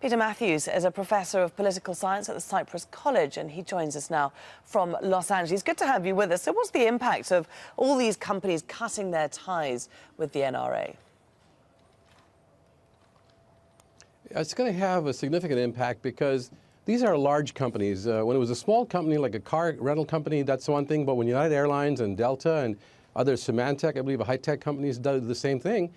Peter Mathews is a professor of political science at the Cyprus College, and he joins us now from Los Angeles. Good to have you with us. So what's the impact of all these companies cutting their ties with the NRA? It's going to have a significant impact because these are large companies. When it was a small company like a car rental company, that's one thing. But when United Airlines and Delta and other Symantec, I believe, high-tech companies do the same thing,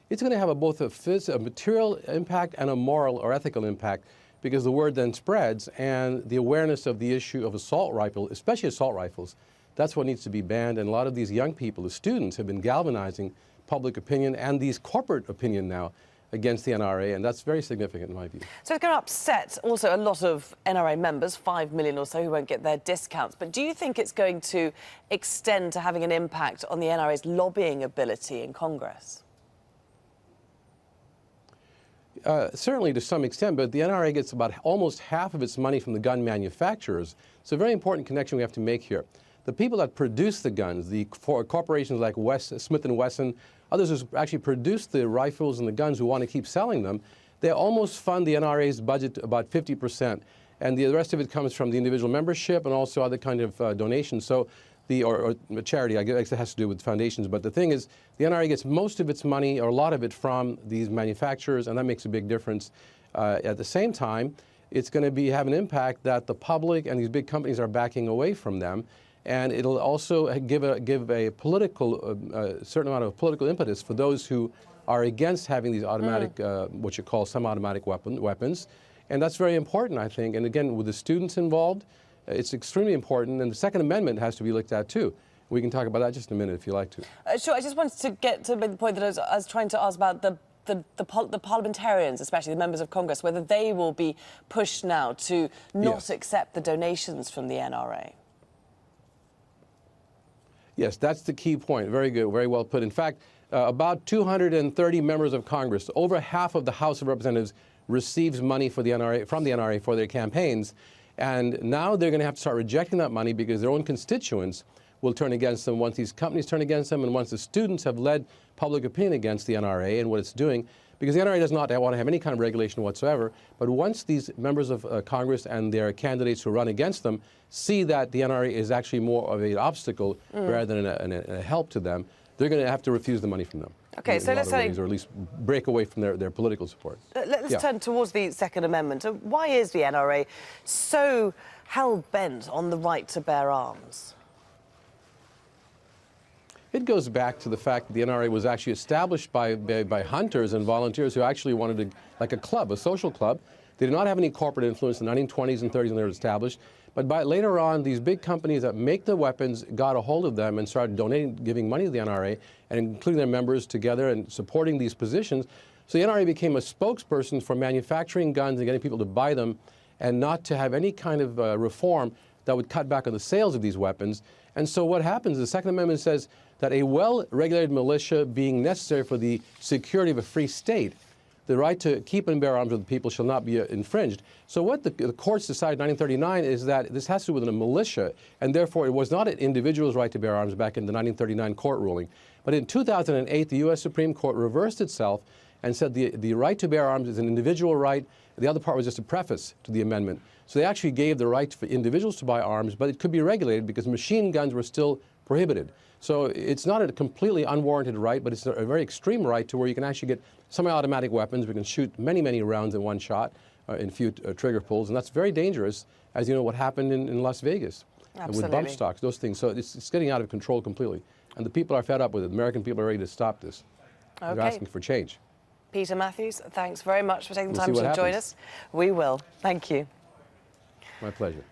it's going to have both a material impact and a moral or ethical impact, because the word then spreads, and the awareness of the issue of assault rifles, especially assault rifles, that's what needs to be banned. And a lot of these young people, the students, have been galvanizing public opinion and these corporate opinion now against the NRA, and that's very significant in my view. So it's going to upset also a lot of NRA members, 5 million or so, who won't get their discounts. But do you think it's going to extend to having an impact on the NRA's lobbying ability in Congress? Certainly to some extent, but the NRA gets about almost half of its money from the gun manufacturers. It's a very important connection we have to make here. The people that produce the guns, the corporations like Smith & Wesson, others who actually produce the rifles and the guns who want to keep selling them, they almost fund the NRA's budget about 50%. And the rest of it comes from the individual membership and also other kind of donations. So or charity, I guess it has to do with foundations. But the thing is, the NRA gets most of its money, or a lot of it, from these manufacturers, and that makes a big difference. At the same time, it's going to have an impact that the public and these big companies are backing away from them. And it'll also give a political, certain amount of political impetus for those who are against having these automatic, what you call semi-automatic weapons. And that's very important, I think. And again, with the students involved, it's extremely important. And the Second Amendment has to be looked at, too. We can talk about that just in a minute, if you like to. Sure. I just wanted to get to the point that I was trying to ask about the parliamentarians, especially the members of Congress, whether they will be pushed now to not accept the donations from the NRA. Yes, that's the key point. Very good, very well put. In fact, about 230 members of Congress, over half of the House of Representatives, receives money from the NRA for their campaigns. And now they're going to have to start rejecting that money because their own constituents will turn against them once these companies turn against them and once the students have led public opinion against the NRA and what it's doing. Because the NRA does not want to have any kind of regulation whatsoever. But once these members of Congress and their candidates who run against them see that the NRA is actually more of an obstacle rather than a help to them, they're going to have to refuse the money from them. Okay, so let's say, or at least break away from their political support. Let's turn towards the Second Amendment. Why is the NRA so hell-bent on the right to bear arms? It goes back to the fact that the NRA was actually established by hunters and volunteers who actually wanted to, like a club, a social club. They did not have any corporate influence in the 1920s and 30s when they were established. But later on, these big companies that make the weapons got a hold of them and started donating, giving money to the NRA, and including their members together and supporting these positions. So the NRA became a spokesperson for manufacturing guns and getting people to buy them, and not to have any kind of reform that would cut back on the sales of these weapons. And so what happens, the Second Amendment says that a well-regulated militia being necessary for the security of a free state, the right to keep and bear arms with the people shall not be infringed. So what the courts decided in 1939 is that this has to do with a militia, and therefore it was not an individual's right to bear arms back in the 1939 court ruling. But in 2008, the U.S. Supreme Court reversed itself and said the right to bear arms is an individual right. The other part was just a preface to the amendment. So they actually gave the right for individuals to buy arms, but it could be regulated because machine guns were still prohibited. So it's not a completely unwarranted right, but it's a very extreme right to where you can actually get semi-automatic weapons. We can shoot many, many rounds in one shot in few trigger pulls, and that's very dangerous, as you know what happened in Las Vegas with bump stocks, those things. So it's getting out of control completely. And the people are fed up with it. The American people are ready to stop this. Okay. They're asking for change. Peter Mathews, thanks very much for taking the time to join us. We will. Thank you. My pleasure.